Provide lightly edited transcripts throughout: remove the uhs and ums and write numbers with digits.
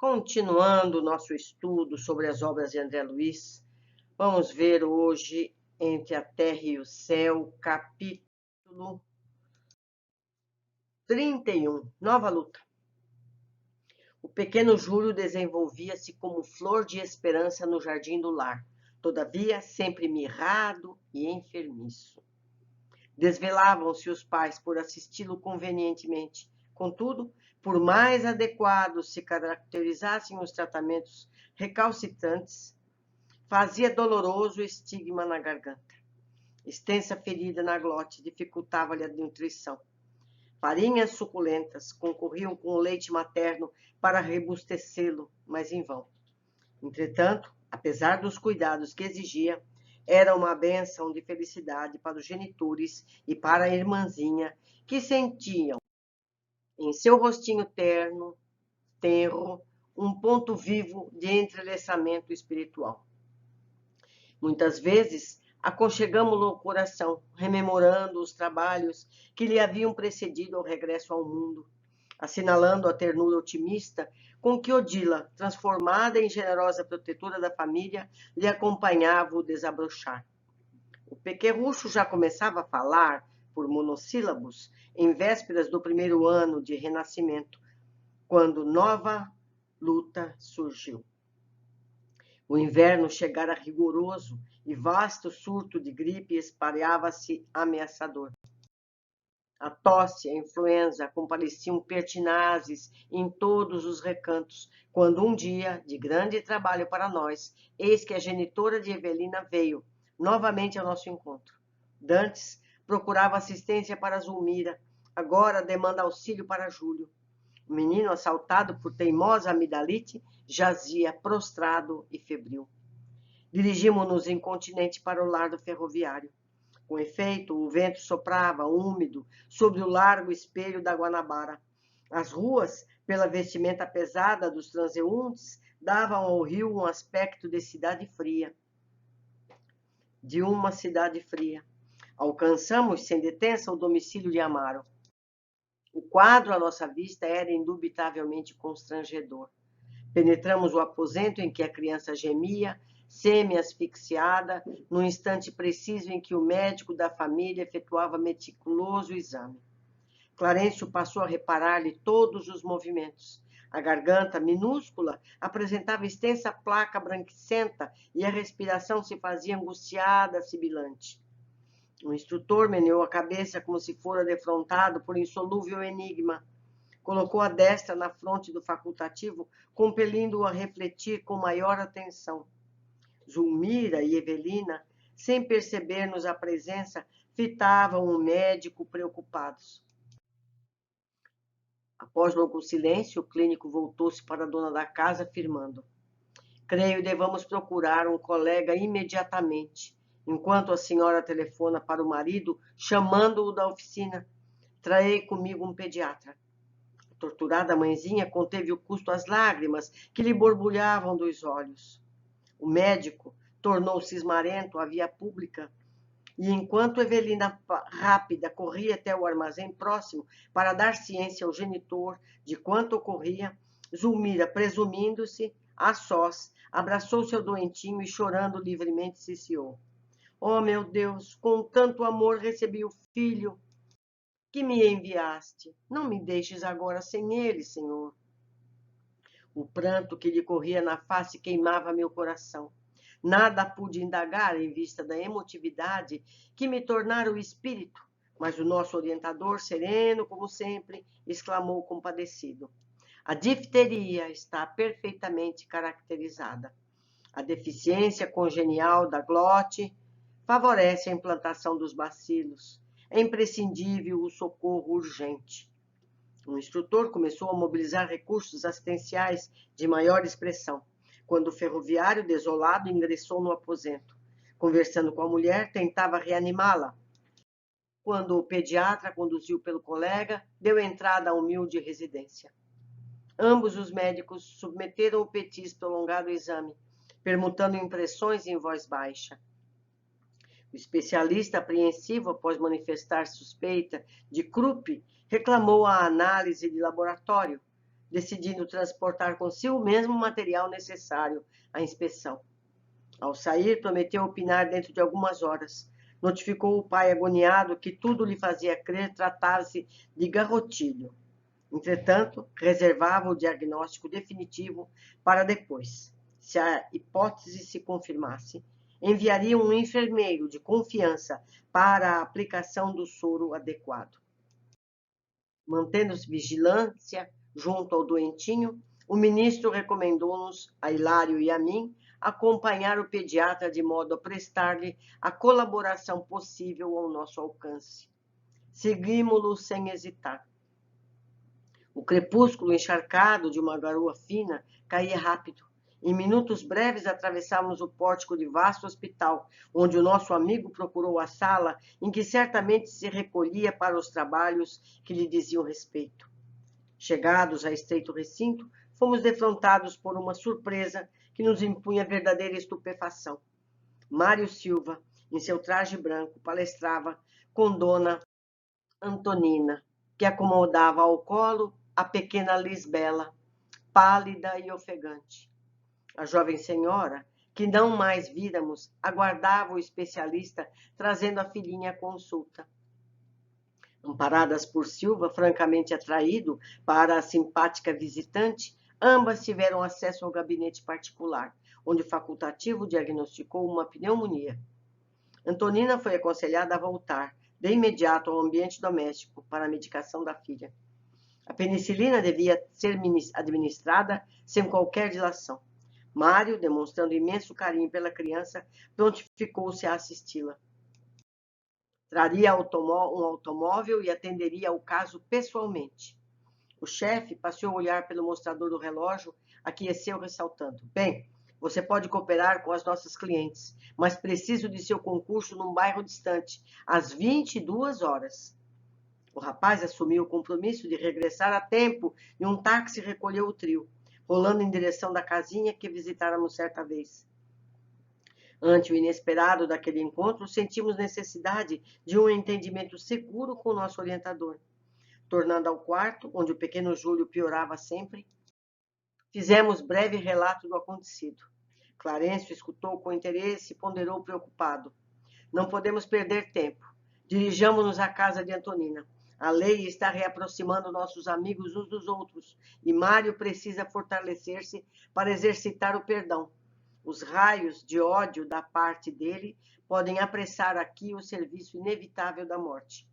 Continuando o nosso estudo sobre as obras de André Luiz, vamos ver hoje Entre a Terra e o Céu, capítulo 31, Nova Luta. O pequeno Júlio desenvolvia-se como flor de esperança no jardim do lar, todavia sempre mirrado e enfermiço. Desvelavam-se os pais por assisti-lo convenientemente. Contudo, por mais adequados se caracterizassem os tratamentos recalcitrantes, fazia doloroso o estigma na garganta. Extensa ferida na glote dificultava-lhe a nutrição. Farinhas suculentas concorriam com o leite materno para rebustecê-lo, mas em vão. Entretanto, apesar dos cuidados que exigia, era uma bênção de felicidade para os genitores e para a irmãzinha, que sentiam em seu rostinho tenro, um ponto vivo de entrelaçamento espiritual. Muitas vezes, aconchegamo-lo ao coração, rememorando os trabalhos que lhe haviam precedido ao regresso ao mundo, assinalando a ternura otimista com que Odila, transformada em generosa protetora da família, lhe acompanhava o desabrochar. O pequerrucho já começava a falar, por monossílabos, em vésperas do primeiro ano de renascimento, quando nova luta surgiu. O inverno chegara rigoroso e vasto surto de gripe espalhava-se ameaçador. A tosse e a influenza compareciam pertinazes em todos os recantos, quando um dia, de grande trabalho para nós, eis que a genitora de Evelina veio novamente ao nosso encontro. Dantes procurava assistência para Zulmira, agora demanda auxílio para Júlio. O menino, assaltado por teimosa amidalite, jazia prostrado e febril. Dirigimos-nos incontinente para o lar do ferroviário. Com efeito, o vento soprava, úmido, sobre o largo espelho da Guanabara. As ruas, pela vestimenta pesada dos transeuntes, davam ao rio um aspecto de uma cidade fria. Alcançamos, sem detença, o domicílio de Amaro. O quadro à nossa vista era indubitavelmente constrangedor. Penetramos o aposento em que a criança gemia, semi-asfixiada, no instante preciso em que o médico da família efetuava meticuloso exame. Clarencio passou a reparar-lhe todos os movimentos. A garganta, minúscula, apresentava extensa placa branquicenta e a respiração se fazia angustiada, sibilante. O instrutor meneou a cabeça como se fora defrontado por insolúvel enigma. Colocou a destra na fronte do facultativo, compelindo-o a refletir com maior atenção. Zulmira e Evelina, sem perceber-nos a presença, fitavam o médico preocupados. Após longo silêncio, o clínico voltou-se para a dona da casa, afirmando: creio devamos procurar um colega imediatamente, enquanto a senhora telefona para o marido, chamando-o da oficina. Trarei comigo um pediatra. A torturada mãezinha conteve o custo às lágrimas que lhe borbulhavam dos olhos. O médico tornou-se esmarento à via pública e, enquanto Evelina rápida corria até o armazém próximo para dar ciência ao genitor de quanto ocorria, Zulmira, presumindo-se, a sós, abraçou seu doentinho e, chorando livremente, ciciou: oh, meu Deus, com tanto amor recebi o filho que me enviaste. Não me deixes agora sem ele, Senhor. O pranto que lhe corria na face queimava meu coração. Nada pude indagar em vista da emotividade que me tornara o espírito, mas o nosso orientador, sereno como sempre, exclamou compadecido: a difteria está perfeitamente caracterizada. A deficiência congenial da glote favorece a implantação dos bacilos. É imprescindível o socorro urgente. O instrutor começou a mobilizar recursos assistenciais de maior expressão, quando o ferroviário, desolado, ingressou no aposento. Conversando com a mulher, tentava reanimá-la, quando o pediatra, conduzido pelo colega, deu entrada à humilde residência. Ambos os médicos submeteram o Petis prolongado exame, permutando impressões em voz baixa. O especialista, apreensivo após manifestar suspeita de Krupp, reclamou a análise de laboratório. decidindo transportar consigo o mesmo material necessário à inspeção. Ao sair, prometeu opinar dentro de algumas horas. Notificou o pai agoniado que tudo lhe fazia crer tratar-se de garrotilho. Entretanto, reservava o diagnóstico definitivo para depois. Se a hipótese se confirmasse, enviaria um enfermeiro de confiança para a aplicação do soro adequado. Mantendo-se vigilância junto ao doentinho, o ministro recomendou-nos, a Hilário e a mim, acompanhar o pediatra de modo a prestar-lhe a colaboração possível ao nosso alcance. Seguimos-lo sem hesitar. O crepúsculo encharcado de uma garoa fina caía rápido. Em minutos breves atravessávamos o pórtico de vasto hospital, onde o nosso amigo procurou a sala em que certamente se recolhia para os trabalhos que lhe diziam respeito. Chegados a estreito recinto, fomos defrontados por uma surpresa que nos impunha verdadeira estupefação. Mário Silva, em seu traje branco, palestrava com Dona Antonina, que acomodava ao colo a pequena Lisbela, pálida e ofegante. A jovem senhora, que não mais víramos, aguardava o especialista trazendo a filhinha à consulta. Amparadas por Silva, francamente atraído para a simpática visitante, ambas tiveram acesso ao gabinete particular, onde o facultativo diagnosticou uma pneumonia. Antonina foi aconselhada a voltar, de imediato, ao ambiente doméstico para a medicação da filha. A penicilina devia ser administrada sem qualquer dilação. Mário, demonstrando imenso carinho pela criança, prontificou-se a assisti-la. Traria um automóvel e atenderia ao caso pessoalmente. O chefe passeou o olhar pelo mostrador do relógio, aqueceu ressaltando: Bem, você pode cooperar com as nossas clientes, mas preciso de seu concurso num bairro distante, às 22 horas. O rapaz assumiu o compromisso de regressar a tempo e um táxi recolheu o trio, rolando em direção da casinha que visitáramos certa vez. Ante o inesperado daquele encontro, sentimos necessidade de um entendimento seguro com o nosso orientador. Tornando ao quarto, onde o pequeno Júlio piorava sempre, fizemos breve relato do acontecido. Clarencio escutou com interesse e ponderou preocupado. Não podemos perder tempo. Dirijamo-nos à casa de Antonina. A lei está reaproximando nossos amigos uns dos outros e Mário precisa fortalecer-se para exercitar o perdão. Os raios de ódio da parte dele podem apressar aqui o serviço inevitável da morte.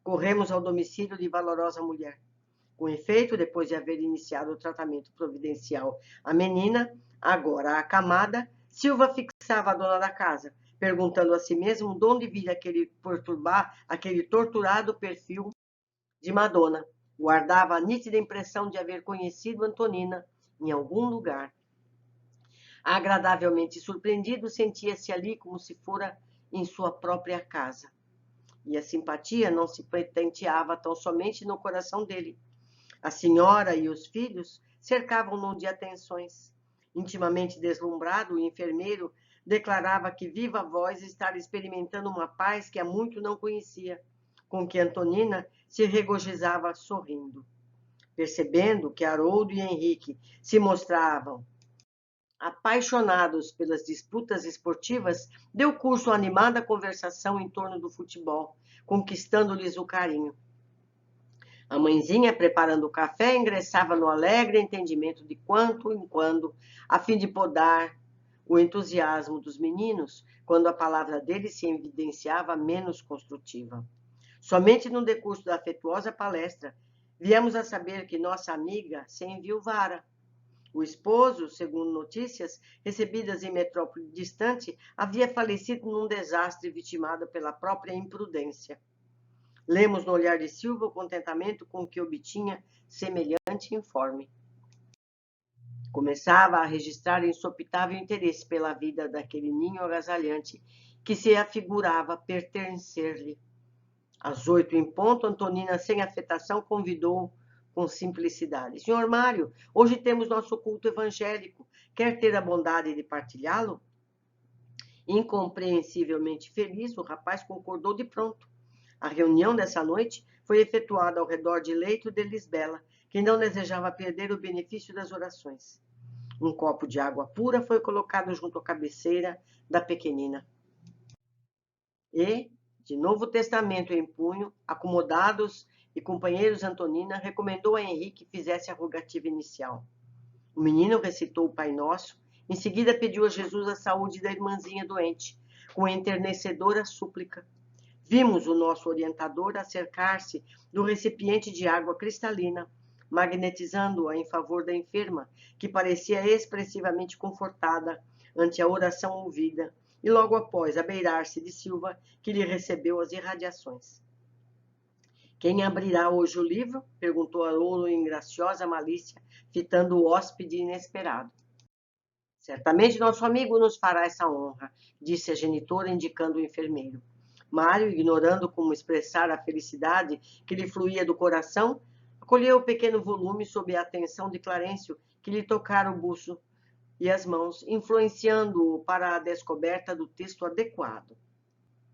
Corremos ao domicílio de valorosa mulher. Com efeito, depois de haver iniciado o tratamento providencial à menina, agora acamada, Silva fixava a dona da casa, perguntando a si mesmo de onde vira aquele torturado perfil de Madonna. Guardava a nítida impressão de haver conhecido Antonina em algum lugar. Agradavelmente surpreendido, sentia-se ali como se fora em sua própria casa. E a simpatia não se patenteava tão somente no coração dele. A senhora e os filhos cercavam-no de atenções. Intimamente deslumbrado, o enfermeiro declarava que viva voz estava experimentando uma paz que há muito não conhecia, com que Antonina se regozijava sorrindo. Percebendo que Haroldo e Henrique se mostravam apaixonados pelas disputas esportivas, deu curso à animada conversação em torno do futebol, conquistando-lhes o carinho. A mãezinha, preparando o café, ingressava no alegre entendimento de quando em quando, a fim de podar o entusiasmo dos meninos, quando a palavra deles se evidenciava menos construtiva. Somente no decurso da afetuosa palestra, viemos a saber que nossa amiga se enviuvara. O esposo, segundo notícias recebidas em metrópole distante, havia falecido num desastre vitimado pela própria imprudência. Lemos no olhar de Silva o contentamento com que obtinha semelhante informe. Começava a registrar insopitável interesse pela vida daquele ninho agasalhante que se afigurava pertencer-lhe. Às 8 em ponto, Antonina, sem afetação, convidou com simplicidade: Senhor Mário, hoje temos nosso culto evangélico. Quer ter a bondade de partilhá-lo? Incompreensivelmente feliz, o rapaz concordou de pronto. A reunião dessa noite foi efetuada ao redor de leito de Lisbela, que não desejava perder o benefício das orações. Um copo de água pura foi colocado junto à cabeceira da pequenina. E, de Novo Testamento em punho, acomodados e companheiros, Antonina recomendou a Henrique que fizesse a rogativa inicial. O menino recitou o Pai Nosso, em seguida pediu a Jesus a saúde da irmãzinha doente, com enternecedora súplica. Vimos o nosso orientador acercar-se do recipiente de água cristalina, magnetizando-a em favor da enferma, que parecia expressivamente confortada ante a oração ouvida, e logo após abeirar-se de Silva, que lhe recebeu as irradiações. Quem abrirá hoje o livro? Perguntou Haroldo em graciosa malícia, fitando o hóspede inesperado. Certamente nosso amigo nos fará essa honra, disse a genitora, indicando o enfermeiro. Mário, ignorando como expressar a felicidade que lhe fluía do coração, acolheu o pequeno volume sob a atenção de Clarencio, que lhe tocara o buço e as mãos, influenciando-o para a descoberta do texto adequado.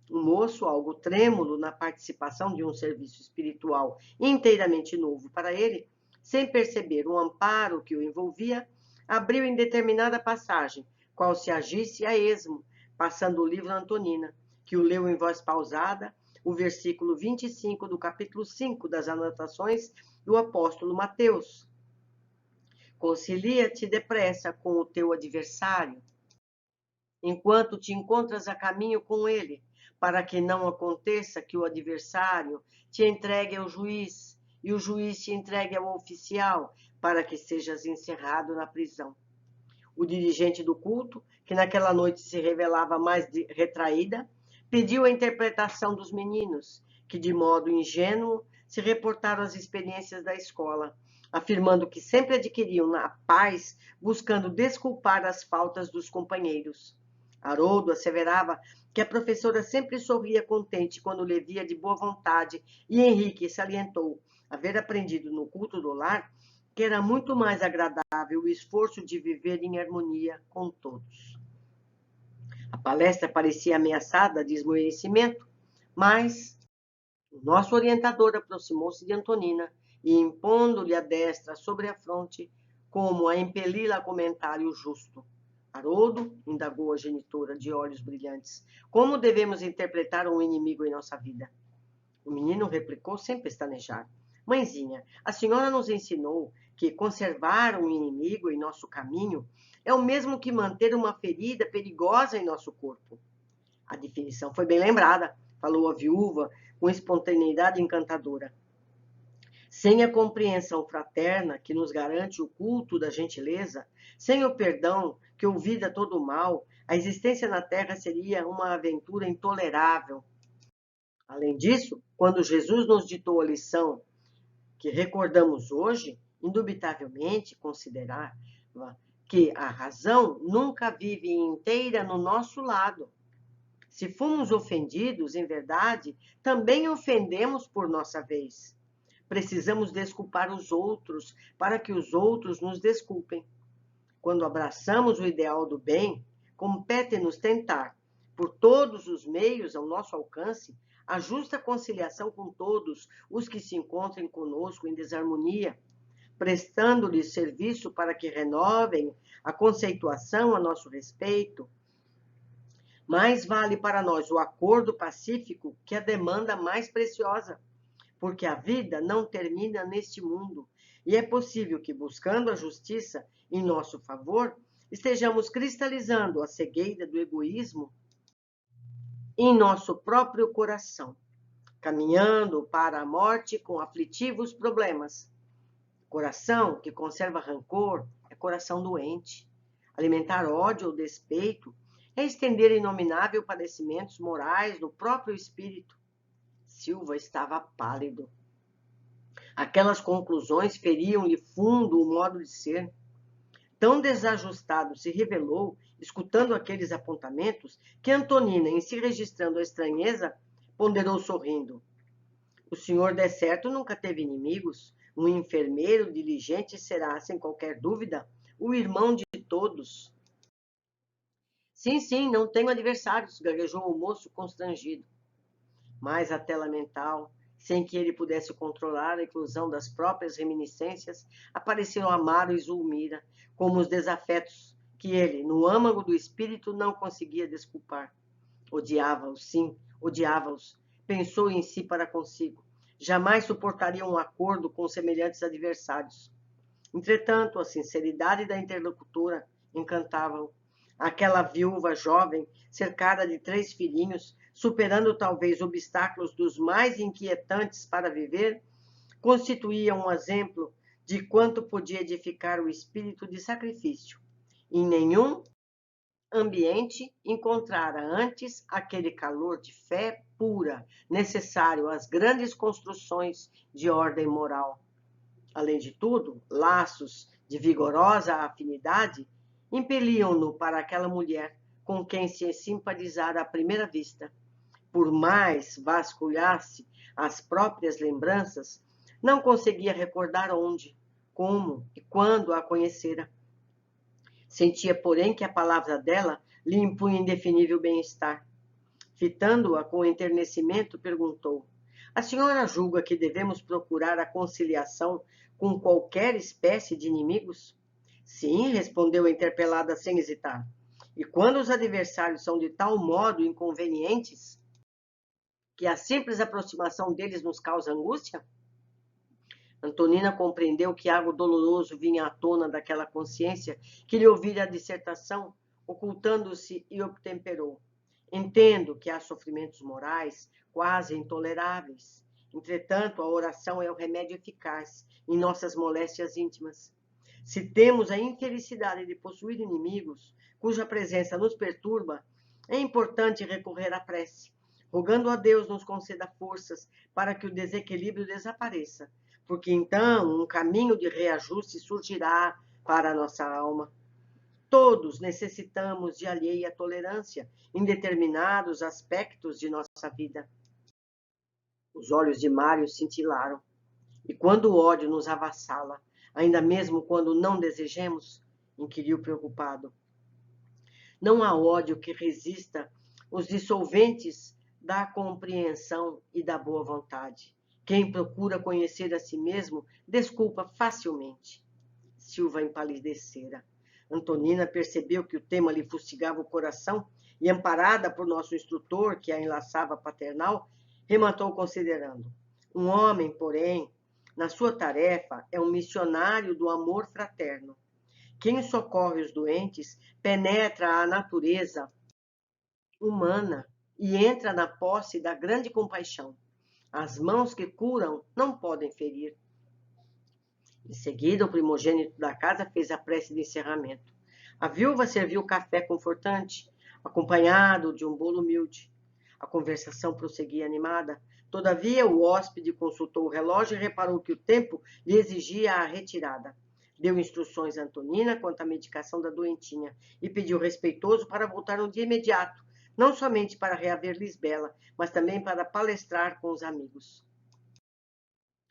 O moço, algo trêmulo na participação de um serviço espiritual inteiramente novo para ele, sem perceber o amparo que o envolvia, abriu em determinada passagem, qual se agisse a esmo, passando o livro a Antonina, que o leu em voz pausada, o versículo 25 do capítulo 5 das anotações do apóstolo Mateus. Concilia-te depressa com o teu adversário, enquanto te encontras a caminho com ele, para que não aconteça que o adversário te entregue ao juiz e o juiz te entregue ao oficial, para que sejas encerrado na prisão. O dirigente do culto, que naquela noite se revelava mais retraída, pediu a interpretação dos meninos, que de modo ingênuo se reportaram às experiências da escola, afirmando que sempre adquiriam a paz buscando desculpar as faltas dos companheiros. Haroldo asseverava que a professora sempre sorria contente quando lhe via de boa vontade, e Henrique salientou haver aprendido no culto do lar que era muito mais agradável o esforço de viver em harmonia com todos. A palestra parecia ameaçada de esmorecimento, mas o nosso orientador aproximou-se de Antonina e, impondo-lhe a destra sobre a fronte, como a impeli-la a comentário justo. Haroldo, indagou a genitora de olhos brilhantes, como devemos interpretar um inimigo em nossa vida? O menino replicou sem pestanejar. Mãezinha, a senhora nos ensinou que conservar um inimigo em nosso caminho é o mesmo que manter uma ferida perigosa em nosso corpo. A definição foi bem lembrada, falou a viúva com espontaneidade encantadora. Sem a compreensão fraterna que nos garante o culto da gentileza, sem o perdão que ouvida todo o mal, a existência na terra seria uma aventura intolerável. Além disso, quando Jesus nos ditou a lição que recordamos hoje, indubitavelmente considerava que a razão nunca vive inteira no nosso lado. Se fomos ofendidos, em verdade, também ofendemos por nossa vez. Precisamos desculpar os outros para que os outros nos desculpem. Quando abraçamos o ideal do bem, compete-nos tentar, por todos os meios ao nosso alcance, a justa conciliação com todos os que se encontrem conosco em desarmonia, prestando-lhes serviço para que renovem a conceituação a nosso respeito. Mais vale para nós o acordo pacífico que a demanda mais preciosa, porque a vida não termina neste mundo, e é possível que, buscando a justiça em nosso favor, estejamos cristalizando a cegueira do egoísmo em nosso próprio coração, caminhando para a morte com aflitivos problemas. Coração que conserva rancor é coração doente. Alimentar ódio ou despeito é estender inominável padecimentos morais no próprio espírito. Silva estava pálido. Aquelas conclusões feriam-lhe fundo o modo de ser. Tão desajustado se revelou, escutando aqueles apontamentos, que Antonina, em se registrando a estranheza, ponderou sorrindo. O senhor, de certo, nunca teve inimigos. Um enfermeiro diligente será, sem qualquer dúvida, o irmão de todos. Sim, não tenho adversários, gaguejou o moço constrangido. Mas a tela mental sem que ele pudesse controlar a eclosão das próprias reminiscências, apareceram Amaro e Zulmira, como os desafetos que ele, no âmago do espírito, não conseguia desculpar. Odiava-os, sim, odiava-os. Pensou em si para consigo. Jamais suportaria um acordo com semelhantes adversários. Entretanto, a sinceridade da interlocutora encantava-o. Aquela viúva jovem, cercada de 3 filhinhos, superando talvez obstáculos dos mais inquietantes para viver, constituía um exemplo de quanto podia edificar o espírito de sacrifício. Em nenhum ambiente encontrara antes aquele calor de fé pura necessário às grandes construções de ordem moral. Além de tudo, laços de vigorosa afinidade impeliam-no para aquela mulher com quem se simpatizara à primeira vista. Por mais vasculhasse as próprias lembranças, não conseguia recordar onde, como e quando a conhecera. Sentia, porém, que a palavra dela lhe impunha indefinível bem-estar. Fitando-a com enternecimento, perguntou: a senhora julga que devemos procurar a conciliação com qualquer espécie de inimigos? Sim, respondeu a interpelada sem hesitar. E quando os adversários são de tal modo inconvenientes que a simples aproximação deles nos causa angústia? Antonina compreendeu que algo doloroso vinha à tona daquela consciência que lhe ouvira a dissertação, ocultando-se, e obtemperou. Entendo que há sofrimentos morais quase intoleráveis. Entretanto, a oração é o remédio eficaz em nossas moléstias íntimas. Se temos a infelicidade de possuir inimigos, cuja presença nos perturba, é importante recorrer à prece, rogando a Deus nos conceda forças para que o desequilíbrio desapareça, porque então um caminho de reajuste surgirá para a nossa alma. Todos necessitamos de alheia tolerância em determinados aspectos de nossa vida. Os olhos de Mário cintilaram. E quando o ódio nos avassala, ainda mesmo quando não desejemos? Inquiriu preocupado. Não há ódio que resista os dissolventes da compreensão e da boa vontade. Quem procura conhecer a si mesmo desculpa facilmente. Silva empalidecera. Antonina percebeu que o tema lhe fustigava o coração e, amparada por nosso instrutor, que a enlaçava paternal, rematou considerando. Um homem, porém, na sua tarefa, é um missionário do amor fraterno. Quem socorre os doentes penetra a natureza humana e entra na posse da grande compaixão. As mãos que curam não podem ferir. Em seguida, o primogênito da casa fez a prece de encerramento. A viúva serviu café confortante, acompanhado de um bolo humilde. A conversação prosseguia animada. Todavia, o hóspede consultou o relógio e reparou que o tempo lhe exigia a retirada. Deu instruções a Antonina quanto à medicação da doentinha e pediu respeitoso para voltar no dia imediato, não somente para reaver Lisbela, mas também para palestrar com os amigos.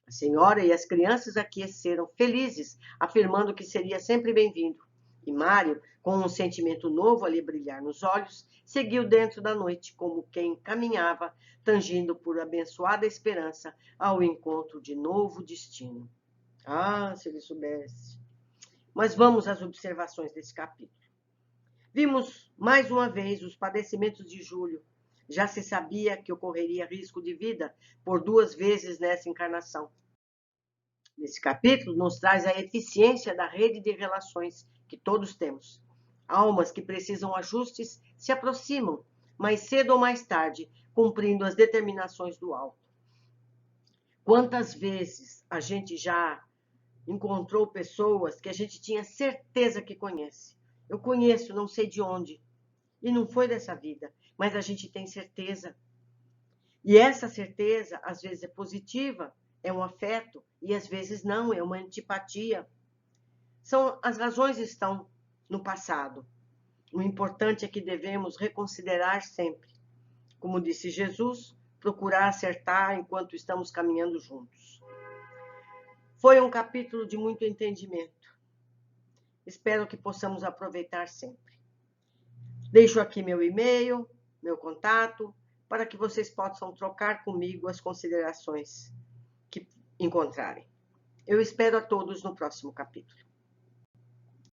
A senhora e as crianças aqueceram, felizes, afirmando que seria sempre bem-vindo. E Mário, com um sentimento novo a lhe brilhar nos olhos, seguiu dentro da noite, como quem caminhava, tangindo por abençoada esperança ao encontro de novo destino. Ah, se ele soubesse. Mas vamos às observações desse capítulo. Vimos mais uma vez os padecimentos de Júlio. Já se sabia que ocorreria risco de vida por 2 vezes nessa encarnação. Nesse capítulo, nos traz a eficiência da rede de relações que todos temos. Almas que precisam ajustes se aproximam, mais cedo ou mais tarde, cumprindo as determinações do alto. Quantas vezes a gente já encontrou pessoas que a gente tinha certeza que conhece? Eu conheço, não sei de onde, e não foi dessa vida, mas a gente tem certeza. E essa certeza, às vezes, é positiva, é um afeto, e às vezes não, é uma antipatia. As razões estão no passado. O importante é que devemos reconsiderar sempre. Como disse Jesus, procurar acertar enquanto estamos caminhando juntos. Foi um capítulo de muito entendimento. Espero que possamos aproveitar sempre. Deixo aqui meu e-mail, meu contato, para que vocês possam trocar comigo as considerações que encontrarem. Eu espero a todos no próximo capítulo.